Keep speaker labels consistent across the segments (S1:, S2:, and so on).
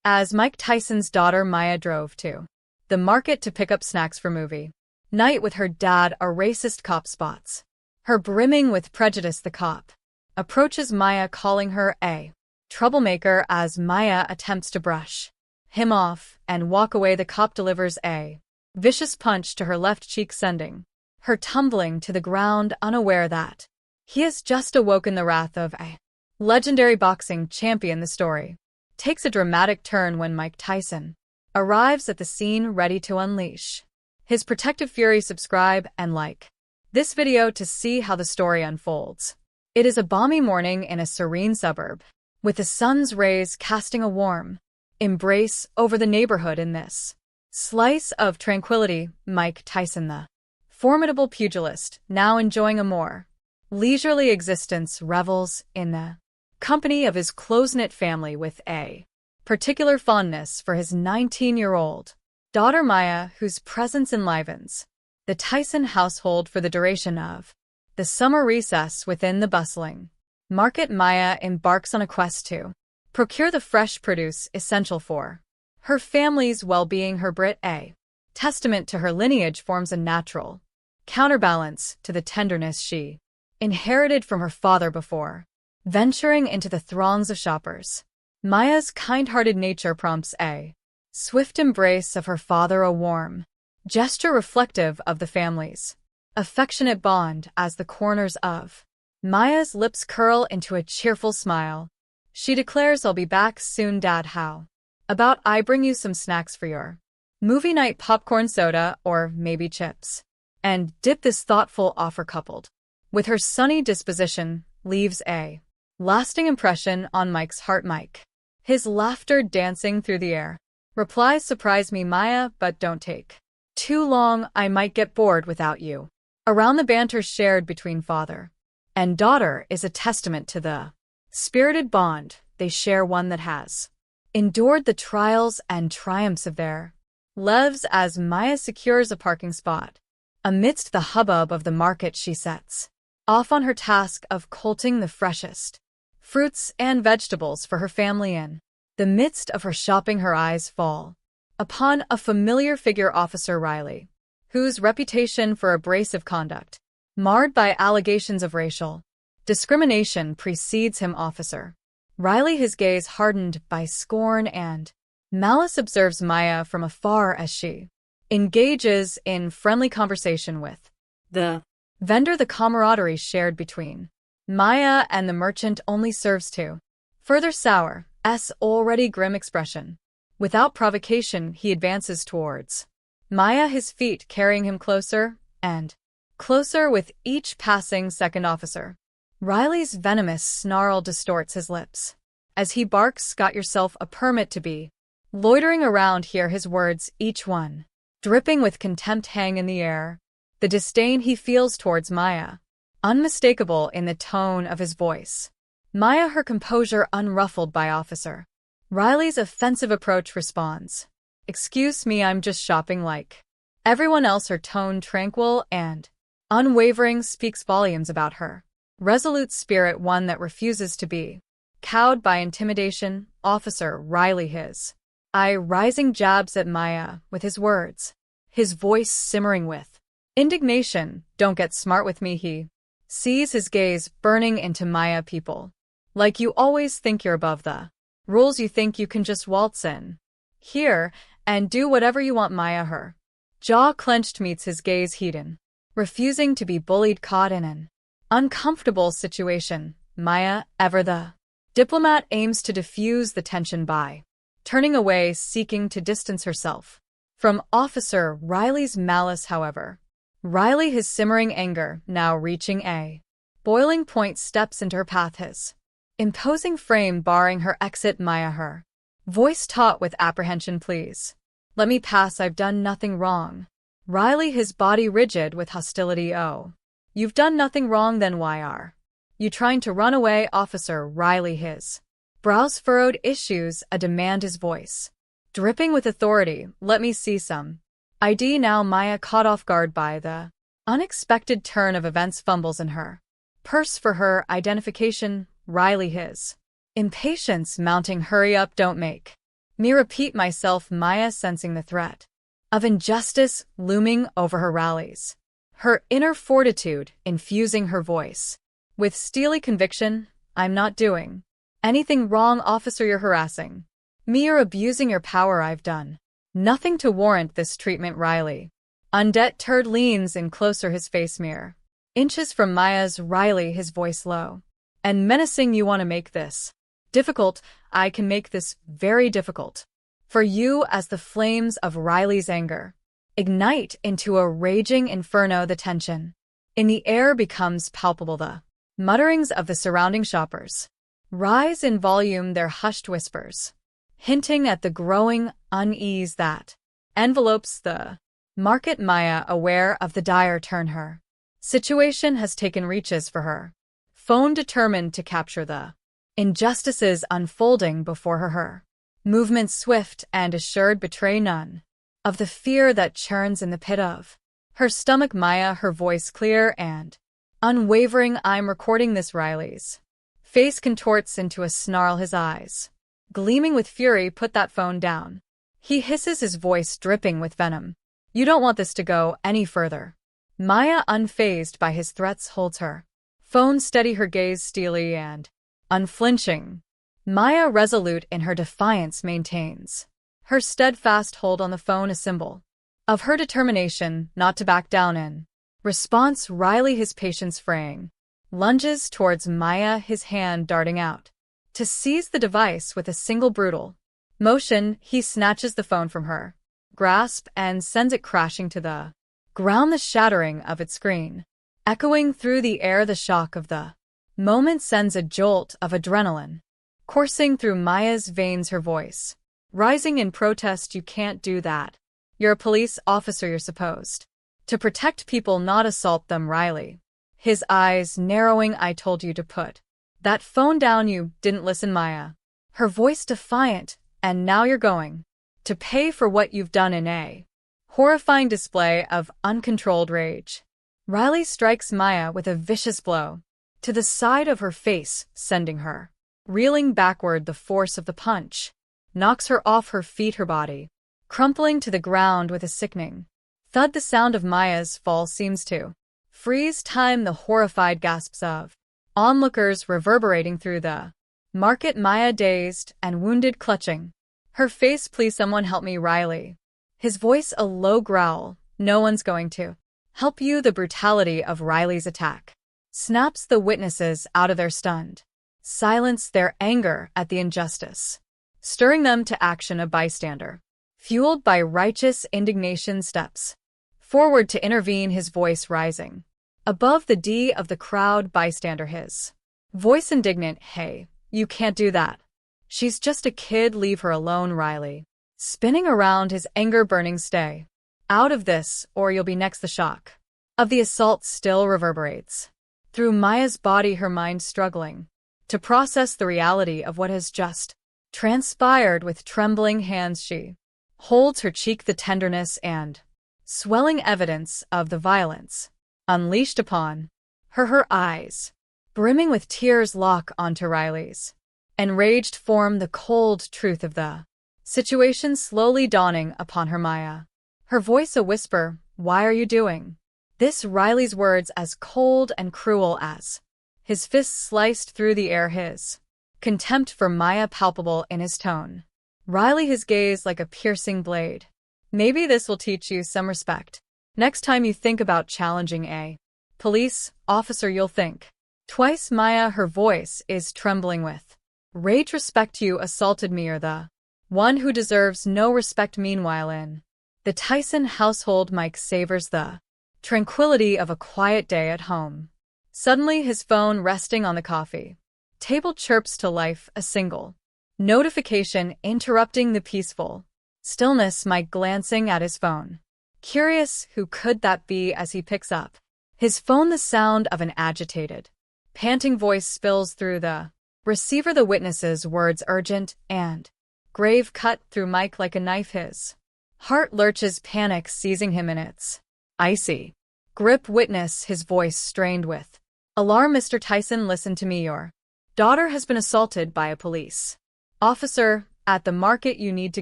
S1: as Mike Tyson's daughter Maya drove to the market to pick up snacks for movie night with her dad, a racist cop spots her brimming with prejudice. The cop approaches Maya, calling her a troublemaker as Maya attempts to brush him off and walk away. The cop delivers a vicious punch to her left cheek, sending her tumbling to the ground, unaware that he has just awoken. The wrath of a legendary boxing champion. The story takes a dramatic turn when Mike Tyson arrives at the scene, ready to unleash his protective fury. Subscribe and like this video to see how the story unfolds. It is a balmy morning in a serene suburb, with the sun's rays casting a warm embrace over the neighborhood. In this slice of tranquility, Mike Tyson, the formidable pugilist, now enjoying a more leisurely existence, revels in the company of his close-knit family with a particular fondness for his 19-year-old daughter Maya, whose presence enlivens the Tyson household for the duration of the summer recess. Within the bustling market, Maya embarks on a quest to procure the fresh produce essential for her family's well-being. Her Brit, a testament to her lineage, forms a natural counterbalance to the tenderness she inherited from her father. Before venturing into the throngs of shoppers, Maya's kind-hearted nature prompts a swift embrace of her father, a warm gesture reflective of the family's affectionate bond. As the corners of Maya's lips curl into a cheerful smile, she declares, "I'll be back soon, Dad. How about I bring you some snacks for your movie night? Popcorn, soda, or maybe chips and dip?" This thoughtful offer, coupled with her sunny disposition, leaves a lasting impression on Mike's heart. Mike, his laughter dancing through the air, replies, "Surprise me, Maya, but don't take too long. I might get bored without you around." The banter shared between father and daughter is a testament to the spirited bond they share, one that has endured the trials and triumphs of their lives. As Maya secures a parking spot amidst the hubbub of the market, she sets off on her task of colting the freshest fruits and vegetables for her family. In the midst of her shopping, her eyes fall upon a familiar figure, Officer Riley, whose reputation for abrasive conduct, marred by allegations of racial discrimination, precedes him. Officer Riley, his gaze hardened by scorn and malice, observes Maya from afar as she engages in friendly conversation with the vendor. The camaraderie shared between Maya and the merchant only serves to further sour S already grim expression. Without provocation, he advances towards Maya, his feet carrying him closer and closer with each passing second. Officer Riley's venomous snarl distorts his lips as he barks, "Got yourself a permit to be loitering around here?" His words, each one dripping with contempt, hang in the air. The disdain he feels towards Maya, unmistakable in the tone of his voice. Maya, her composure unruffled by Officer Riley's offensive approach, responds, "Excuse me, I'm just shopping like everyone else." Her tone, tranquil and unwavering, speaks volumes about her resolute spirit, one that refuses to be cowed by intimidation. Officer Riley, his eye rising, jabs at Maya with his words, his voice simmering with indignation. "Don't get smart with me." He sees, his gaze burning into Maya. "People like you always think you're above the rules. You think you can just waltz in here and do whatever you want." Maya, her jaw clenched, meets his gaze, heated, refusing to be bullied. Caught in an uncomfortable situation, Maya, ever the diplomat, aims to diffuse the tension by turning away, seeking to distance herself from Officer Riley's malice. However, Riley, his simmering anger now reaching a boiling point, steps into her path, his imposing frame barring her exit. Maya, her voice taut with apprehension, "Please, let me pass. I've done nothing wrong." Riley, his body rigid with hostility, "Oh, you've done nothing wrong, then why are you trying to run away?" Officer Riley, his brows furrowed, issues a demand, his voice dripping with authority, "Let me see some ID now." Maya, caught off guard by the unexpected turn of events, fumbles in her purse for her identification. Riley, his impatience mounting, "Hurry up, don't make Me repeat myself, Maya, sensing the threat of injustice looming over her rallies. Her inner fortitude infusing her voice with steely conviction. I'm not doing anything wrong, officer. You're harassing me. You're abusing your power. I've done nothing to warrant this treatment. Riley, undeterred, leans in closer, his face mere inches from Maya's. Riley, his voice low and menacing. You want to make this difficult? I can make this very difficult for you. As the flames of Riley's anger ignite into a raging inferno, the tension in the air becomes palpable. The mutterings of the surrounding shoppers rise in volume, their hushed whispers hinting at the growing unease that envelopes the market. Maya, aware of the dire turn her situation has taken, reaches for her phone, determined to capture the injustices unfolding before her. Her movements swift and assured betray none of the fear that churns in the pit of her stomach. Maya, her voice clear and unwavering. I'm recording this. Riley's face contorts into a snarl, his eyes gleaming with fury. Put that phone down, he hisses, his voice dripping with venom. You don't want this to go any further. Maya, unfazed by his threats, holds her phone steady, her gaze steely and unflinching. Maya, resolute in her defiance, maintains her steadfast hold on the phone, a symbol of her determination not to back down. In response, Riley, his patience fraying, lunges towards Maya, his hand darting out to seize the device. With a single brutal motion, he snatches the phone from her grasp and sends it crashing to the ground, the shattering of its screen echoing through the air. The shock of the moment sends a jolt of adrenaline coursing through Maya's veins, her voice rising in protest. You can't do that. You're a police officer. You're supposed to protect people, not assault them. Riley, his eyes narrowing. I told you to put that phone down. You didn't listen. Maya, her voice defiant. And now you're going to pay for what you've done. In a horrifying display of uncontrolled rage, Riley strikes Maya with a vicious blow to the side of her face, sending her reeling backward. The force of the punch knocks her off her feet, her body crumpling to the ground with a sickening thud. The sound of Maya's fall seems to freeze time, the horrified gasps of onlookers reverberating through the market. Maya, dazed and wounded, clutching her face. Please, someone help me. Riley, his voice a low growl. No one's going to help you. The brutality of Riley's attack snaps the witnesses out of their stunned silence, their anger at the injustice stirring them to action. A bystander, fueled by righteous indignation, steps forward to intervene, his voice rising above the din of the crowd. Bystander, his voice indignant. Hey, you can't do that. She's just a kid. Leave her alone. Riley, spinning around, his anger burning. Stay out of this or you'll be next. The shock of the assault still reverberates through Maya's body, her mind struggling to process the reality of what has just transpired. With trembling hands, she holds her cheek, the tenderness and swelling evidence of the violence unleashed upon her. Her eyes, brimming with tears, lock onto Riley's enraged form, the cold truth of the situation slowly dawning upon her. Maya, her voice a whisper. Why are you doing this? Riley's words as cold and cruel as his fists sliced through the air, his contempt for Maya palpable in his tone. Riley, his gaze like a piercing blade. Maybe this will teach you some respect. Next time you think about challenging a police officer, you'll think twice. Maya, her voice is trembling with rage. Respect. You assaulted me. You're the one who deserves no respect. Meanwhile, in the Tyson household, Mike savors the tranquility of a quiet day at home. Suddenly, his phone resting on the coffee table chirps to life, a single notification interrupting the peaceful stillness. Mike glancing at his phone, curious who could that be. As he picks up his phone, the sound of an agitated, panting voice spills through the receiver, the witness's words urgent and grave cut through Mike like a knife. His heart lurches, panic seizing him in its icy grip. Witness, his voice strained with alarm. Mr. Tyson, listen to me. Your daughter has been assaulted by a police officer. at the market you need to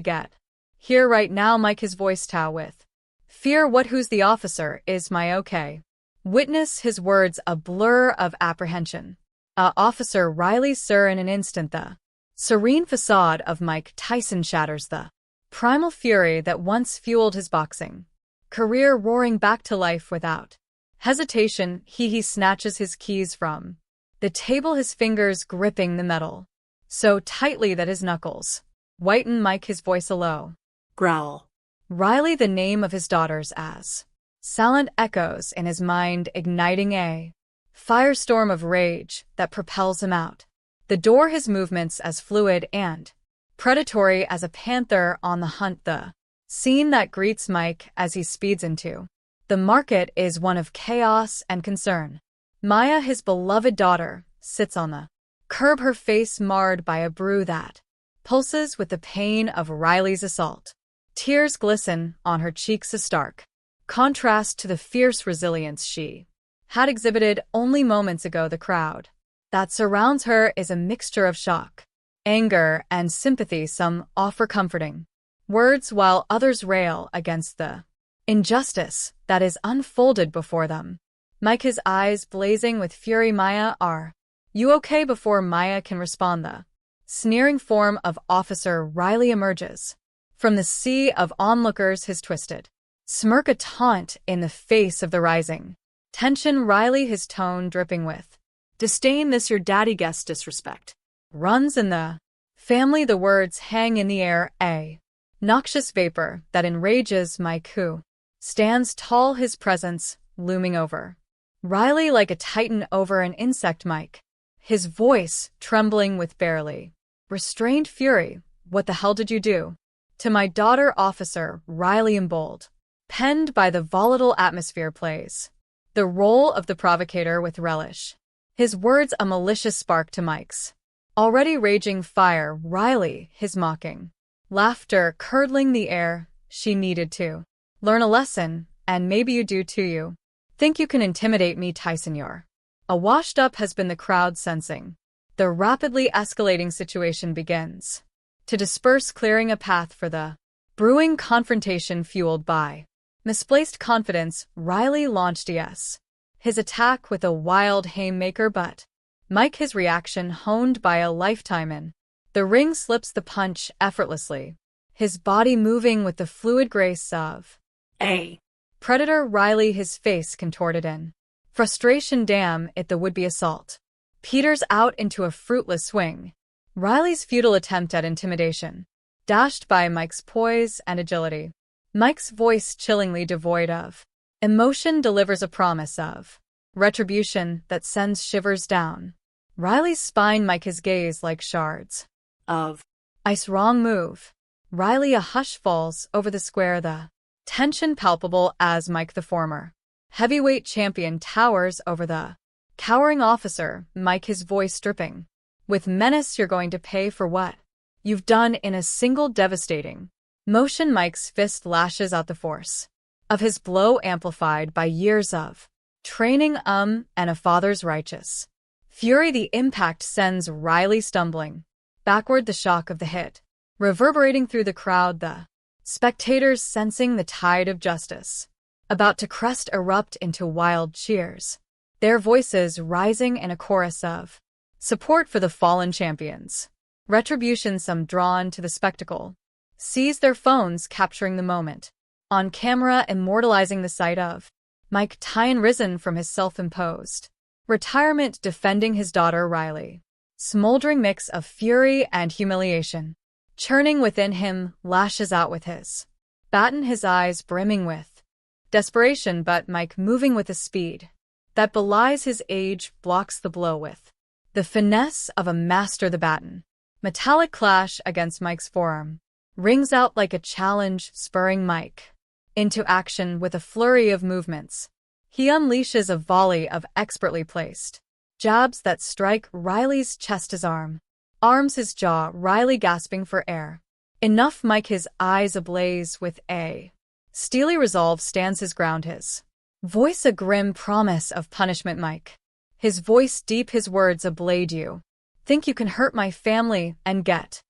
S1: get. Here right now, Mike, his voice tow with. Fear what who's the officer is my okay. Witness his words a blur of apprehension. Officer Riley, sir, in an instant the serene facade of Mike Tyson shatters the primal fury that once fueled his boxing career, roaring back to life without hesitation. He snatches his keys from the table, his fingers gripping the metal so tightly that his knuckles whiten. Mike, his voice a low growl. Riley, the name of his daughters, as silent echoes in his mind, igniting a firestorm of rage that propels him out the door, his movements as fluid and predatory as a panther on the hunt. The scene that greets Mike as he speeds into the market is one of chaos and concern. Maya, his beloved daughter, sits on the curb, her face marred by a brew that pulses with the pain of Riley's assault. Tears glisten on her cheeks, a stark contrast to the fierce resilience she had exhibited only moments ago. The crowd that surrounds her is a mixture of shock, anger, and sympathy. Some offer comforting words while others rail against the injustice that is unfolded before them. Mike, his eyes blazing with fury. Maya, are you okay? Before Maya can respond, the sneering form of Officer Riley emerges from the sea of onlookers, his twisted smirk a taunt in the face of the rising tension. Riley, his tone dripping with disdain. This your daddy guess disrespect runs in the family. The words hang in the air, a noxious vapor that enrages Mike, who stands tall, his presence looming over Riley like a titan over an insect. Mike, his voice trembling with barely restrained fury. What the hell did you do to my daughter? Officer Riley, emboldened, penned by the volatile atmosphere, plays the role of the provocator with relish. His words a malicious spark to Mike's already raging fire. Riley, his mocking laughter curdling the air. She needed to learn a lesson, and maybe you do too. You think you can intimidate me, Tyson? You're a washed up, has been the crowd sensing the rapidly escalating situation begins to disperse, clearing a path for the brewing confrontation. Fueled by misplaced confidence, Riley launched his attack with a wild haymaker, but Mike, his reaction honed by a lifetime in the ring, slips the punch effortlessly, his body moving with the fluid grace of a predator. Riley, his face contorted in frustration. Damn it, the would-be assault peters out into a fruitless swing. Riley's futile attempt at intimidation dashed by Mike's poise and agility. Mike's voice, chillingly devoid of emotion, delivers a promise of retribution that sends shivers down Riley's spine. Mike, his gaze like shards of ice. Wrong move. Riley, a hush falls over the square, the tension palpable as Mike, the former heavyweight champion, towers over the cowering officer. Mike, his voice dripping with menace. You're going to pay for what you've done in a single devastating motion. Mike's fist lashes out, the force of his blow amplified by years of training and a father's righteous fury. The impact sends Riley stumbling backward, the shock of the hit reverberating through the crowd, the spectators sensing the tide of justice about to crest erupt into wild cheers, their voices rising in a chorus of support for the fallen champions. Retribution, some drawn to the spectacle, seize their phones, capturing the moment on camera, immortalizing the sight of Mike Tyson risen from his self-imposed retirement, defending his daughter Riley. Smoldering mix of fury and humiliation churning within him, lashes out with his baton, his eyes brimming with desperation. But Mike, moving with a speed that belies his age, blocks the blow with the finesse of a master. The baton, metallic clash against Mike's forearm, rings out like a challenge, spurring Mike into action. With a flurry of movements, he unleashes a volley of expertly placed jabs that strike Riley's chest, his arms, his jaw. Riley gasping for air. Enough. Mike, his eyes ablaze with a steely resolve, stands his ground, his voice a grim promise of punishment. Mike, his voice deep, his words a blade. You think you can hurt my family and get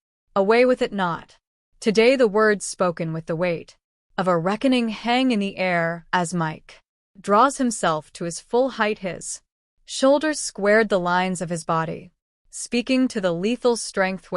S1: away with it not. Today the words spoken with the weight of a reckoning hang in the air as Mike draws himself to his full height, his shoulders squared the lines of his body, speaking to the lethal strength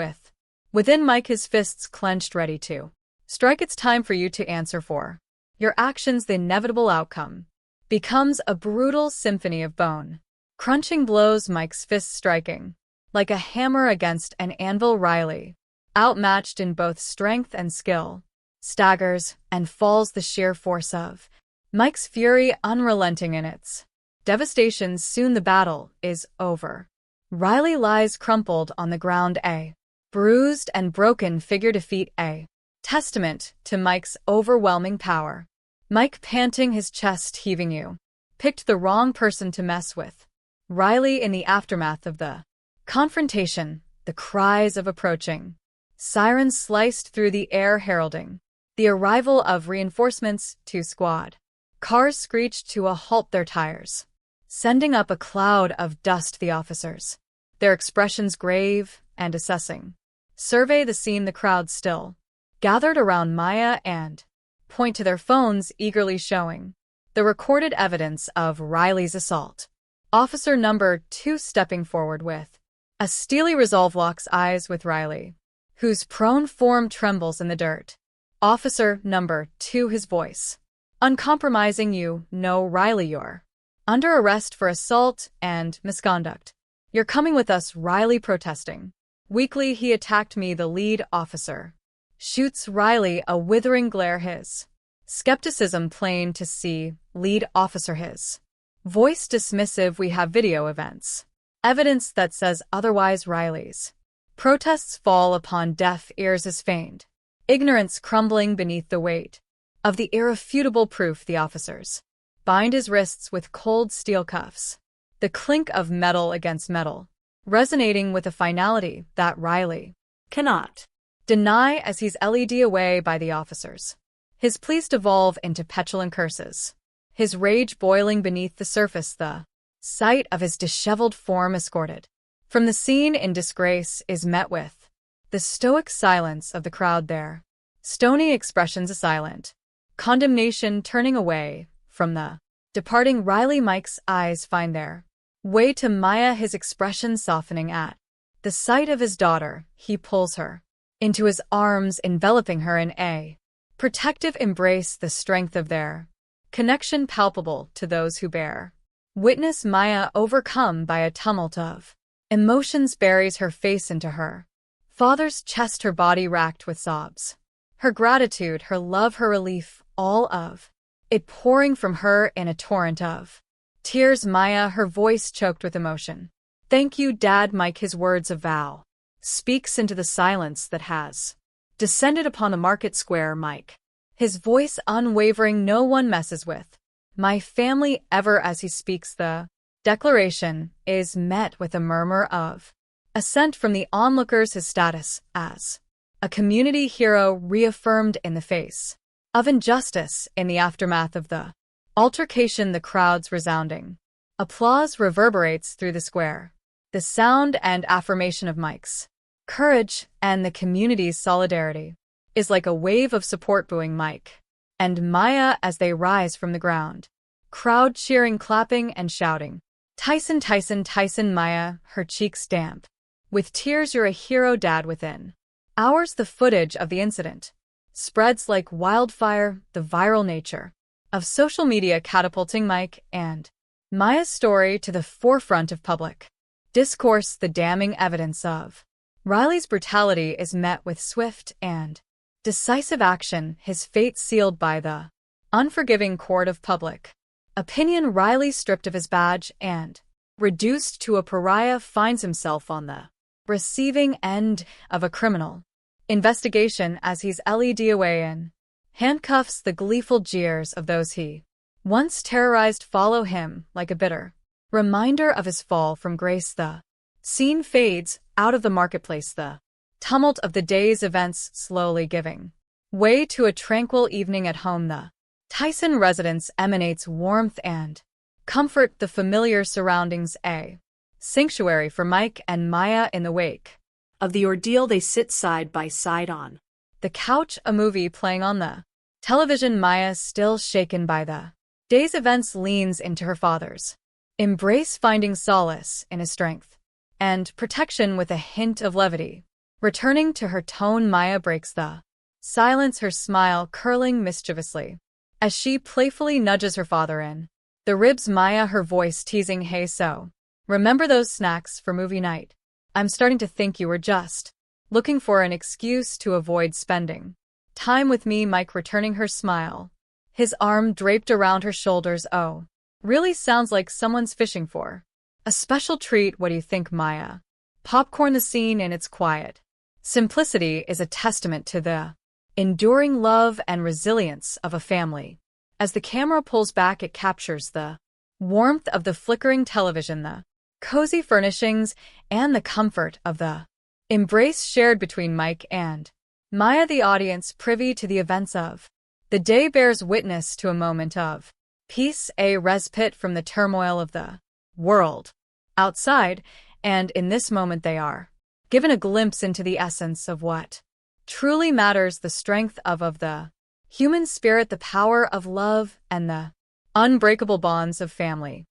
S1: within Mike, his fists clenched ready to strike. It's time for you to answer for your actions. The inevitable outcome becomes a brutal symphony of bone crunching blows, Mike's fists striking like a hammer against an anvil. Riley, outmatched in both strength and skill, staggers and falls, the sheer force of Mike's fury unrelenting in its devastation. Soon the battle is over. Riley lies crumpled on the ground, a bruised and broken figure, defeat a testament to Mike's overwhelming power. Mike panting, his chest heaving. You picked the wrong person to mess with. Riley, in the aftermath of the confrontation, the cries of approaching sirens sliced through the air heralding the arrival of reinforcements. 2 squad cars screeched to a halt, their tires sending up a cloud of dust. The officers, their expressions grave and assessing, survey the scene. The crowd still gathered around Maya and point to their phones, eagerly showing the recorded evidence of Riley's assault. Officer number 2 stepping forward with a steely resolve locks eyes with Riley, whose prone form trembles in the dirt. Officer number 2, his voice uncompromising. You know, Riley, you're under arrest for assault and misconduct. You're coming with us. Riley protesting weakly. He attacked me. The lead officer shoots Riley a withering glare, his skepticism plain to see. Lead officer, his voice dismissive. We have video evidence that says otherwise. Riley's protests fall upon deaf ears as feigned ignorance crumbling beneath the weight of the irrefutable proof. The officers bind his wrists with cold steel cuffs, the clink of metal against metal resonating with a finality that Riley cannot deny as he's led away by the officers. His pleas devolve into petulant curses, his rage boiling beneath the surface. The sight of his disheveled form escorted from the scene in disgrace is met with the stoic silence of the crowd, their stony expressions a silent condemnation turning away from the departing Riley. Mike's eyes find their way to Maya, his expression softening at the sight of his daughter. He pulls her into his arms, enveloping her in a protective embrace, the strength of their connection palpable to those who bear witness. Maya, overcome by a tumult of emotions, buries her face into her father's chest, her body racked with sobs, her gratitude, her love, her relief, all of it pouring from her in a torrent of tears. Maya, her voice choked with emotion. Thank you, Dad. Mike, his words of vow, speaks into the silence that has descended upon the market square. Mike, his voice unwavering. No one messes with my family ever. As he speaks, the declaration is met with a murmur of assent from the onlookers. His status as a community hero reaffirmed in the face of injustice. In the aftermath of the altercation, the crowd's resounding applause reverberates through the square, the sound and affirmation of Mike's courage and the community's solidarity is like a wave of support buoying Mike and Maya as they rise from the ground. Crowd cheering, clapping, and shouting, Tyson, Tyson, Tyson. Maya, her cheeks damp with tears. You're a hero, Dad. Within hours, the footage of the incident spreads like wildfire, the viral nature of social media catapulting Mike and Maya's story to the forefront of public discourse. The damning evidence of Riley's brutality is met with swift and decisive action, his fate sealed by the unforgiving court of public opinion. Riley, stripped of his badge and reduced to a pariah, finds himself on the receiving end of a criminal investigation as he's led away in handcuffs. The gleeful jeers of those he once terrorized follow him like a bitter reminder of his fall from grace. The scene fades out of the marketplace, the tumult of the day's events slowly giving way to a tranquil evening at home. The Tyson residence emanates warmth and comfort, the familiar surroundings a sanctuary for Mike and Maya in the wake
S2: Of the ordeal they sit side by side on
S1: the couch, a movie playing on the television. Maya, still shaken by the day's events, leans into her father's embrace, finding solace in his strength and protection with a hint of levity. Returning to her tone, Maya breaks the silence, her smile curling mischievously as she playfully nudges her father in the ribs. Maya, her voice teasing, "Hey, so remember those snacks for movie night? I'm starting to think you were just looking for an excuse to avoid spending time with me." Mike, returning her smile, his arm draped around her shoulders. "Oh, really sounds like someone's fishing for a special treat. What do you think, Maya?" Popcorn. The scene in its quiet simplicity is a testament to the enduring love and resilience of a family. As the camera pulls back, it captures the warmth of the flickering television, the cozy furnishings, and the comfort of the embrace shared between Mike and Maya. The audience, privy to the events of the day, bears witness to a moment of peace, a respite from the turmoil of the world outside, and in this moment they are given a glimpse into the essence of what truly matters, the strength of the human spirit, the power of love, and the unbreakable bonds of family.